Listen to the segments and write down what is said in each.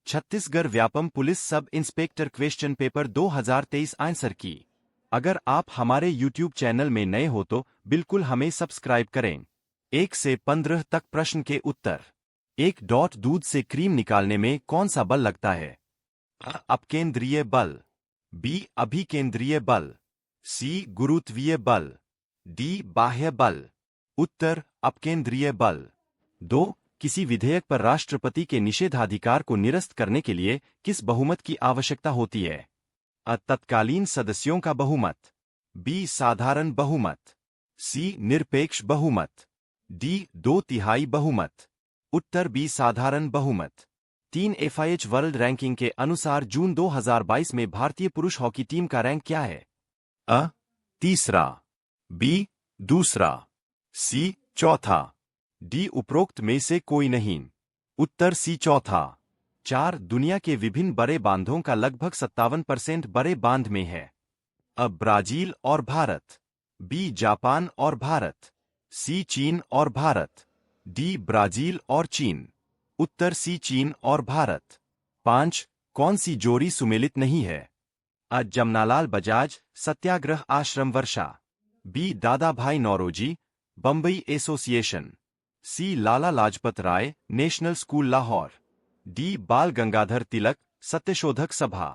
Chhattisgarh Vyapam police sub inspector question paper 2023 answer की। अगर आप हमारे YouTube चैनल में नए हो तो बिल्कुल हमें सब्सक्राइब करें। 1 से 15 तक प्रश्न के उत्तर। 1. दूध से क्रीम निकालने में कौन सा बल लगता है? अ. अपकेंद्रीय बल, बी. अभिकेंद्रीय बल, सी. गुरुत्वीय बल, डी. बाह्य बल। उत्तर अपकेंद्रीय बल। 2. किसी विधेयक पर राष्ट्रपति के निषेधाधिकार को निरस्त करने के लिए किस बहुमत की आवश्यकता होती है? अ. तत्कालीन सदस्यों का बहुमत, बी. साधारण बहुमत, सी. निरपेक्ष बहुमत, डी. 2/3 बहुमत। उत्तर बी. साधारण बहुमत। 3. FIH वर्ल्ड रैंकिंग के अनुसार जून 2022 में भारतीय पुरुष हॉकी टीम का रैंक क्या है? अ. तीसरा, बी. दूसरा, सी. चौथा, डी. उपरोक्त में से कोई नहीं। उत्तर सी. चौथा। 4. दुनिया के विभिन्न बड़े बांधों का लगभग 57% बड़े बांध में है। अ. ब्राजील और भारत, बी. जापान और भारत, सी. चीन और भारत, डी. ब्राजील और चीन। उत्तर सी. चीन और भारत। 5. कौन सी जोड़ी सुमेलित नहीं है? अ. जमनालाल बजाज सत्याग्रह आश्रम वर्षा, बी. दादा भाई नौरोजी बम्बई एसोसिएशन, सी. Lala Lajpat Rai national school Lahore, D. बाल गंगाधर तिलक सत्यशोधक सभा।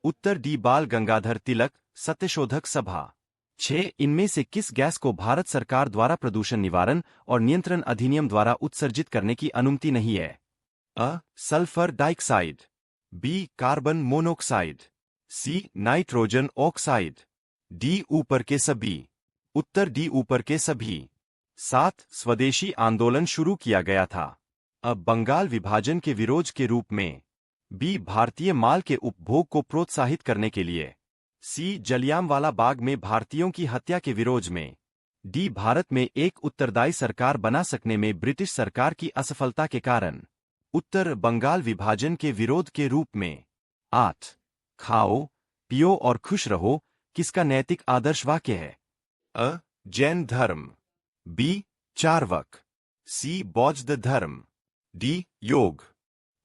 उत्तर डी. बाल गंगाधर तिलक सत्यशोधक सभा। 6. इनमें से किस गैस को भारत सरकार द्वारा प्रदूषण निवारण और नियंत्रण अधिनियम द्वारा उत्सर्जित करने की अनुमति नहीं है? अ. Sulphur dioxide, B. Carbon monoxide, C. Nitrogen oxide, D. ऊपर के सभी। उत्तर डी. ऊपर के सभी। 7. स्वदेशी आंदोलन शुरू किया गया था? अ. बंगाल विभाजन के विरोध के रूप में, बी. भारतीय माल के उपभोग को प्रोत्साहित करने के लिए, सी. जलियांवाला बाग में भारतीयों की हत्या के विरोध में, डी. भारत में एक उत्तरदायी सरकार बना सकने में ब्रिटिश सरकार की असफलता के कारण। उत्तर बंगाल विभाजन के विरोध के रूप में। 8. खाओ पियो और खुश रहो किसका नैतिक आदर्श वाक्य है? अ. जैन धर्म, बी. चार्वक, सी. बौद्ध धर्म, डी. योग।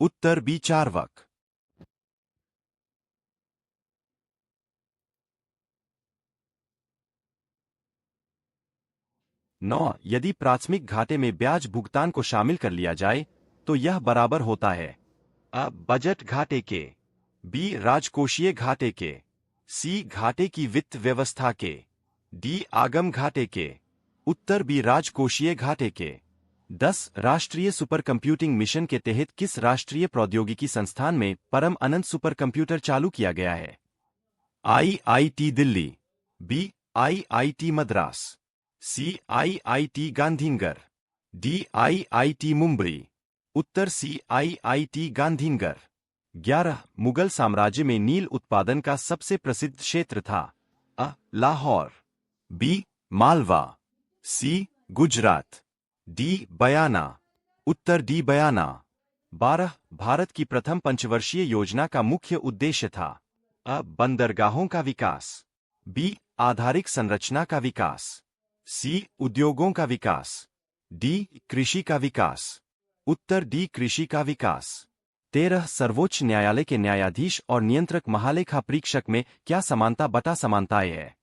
उत्तर बी. चार्वक। 9. यदि प्राथमिक घाटे में ब्याज भुगतान को शामिल कर लिया जाए तो यह बराबर होता है? अ. बजट घाटे के, बी. राजकोषीय घाटे के, सी. घाटे की वित्त व्यवस्था के, डी. आगम घाटे के। उत्तर बी. राजकोषीय घाटे के। 10. राष्ट्रीय सुपर कंप्यूटिंग मिशन के तहत किस राष्ट्रीय प्रौद्योगिकी संस्थान में परम अनंत सुपर कंप्यूटर चालू किया गया है? IIT Delhi, B. IIT Madras, C. IIT Gandhinagar, D. IIT Mumbai. उत्तर सी. IIT गांधीनगर। 11. मुगल साम्राज्य में नील उत्पादन का सबसे प्रसिद्ध क्षेत्र था? अ. Lahore, B. Malwa, C. Gujarat, D. Bayana. उत्तर डी. बयाना। 12. भारत की प्रथम पंचवर्षीय योजना का मुख्य उद्देश्य था? अ. बंदरगाहों का विकास, बी. आधारिक संरचना का विकास, सी. उद्योगों का विकास, डी. कृषि का विकास। उत्तर डी. कृषि का विकास। 13. सर्वोच्च न्यायालय के न्यायाधीश और नियंत्रक महालेखा परीक्षक में क्या समानता बटा समानताएं है?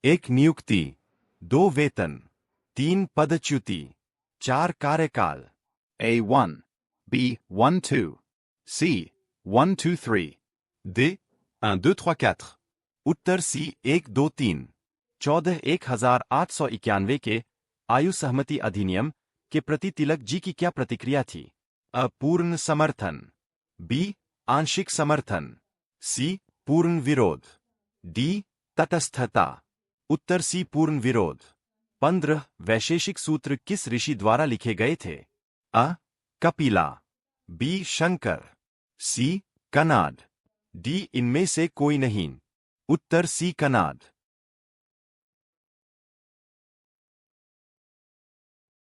1. नियुक्ति, 2. वेतन, 3. पदच्युति, 4. कार्यकाल। A1, B12, C 1 2 3, D 1 2 3 4. उत्तर सी. 1 2 3। 14. 1891 के आयु सहमति अधिनियम के प्रति तिलक जी की क्या प्रतिक्रिया थी? अ. पूर्ण समर्थन, बी. आंशिक समर्थन, सी. पूर्ण विरोध, डी. तटस्थता। उत्तर सी. पूर्ण विरोध। 15. वैशेषिक सूत्र किस ऋषि द्वारा लिखे गए थे? अ. कपिला, बी. शंकर, सी. कनाद, डी. इनमें से कोई नहीं। उत्तर सी. कनाद।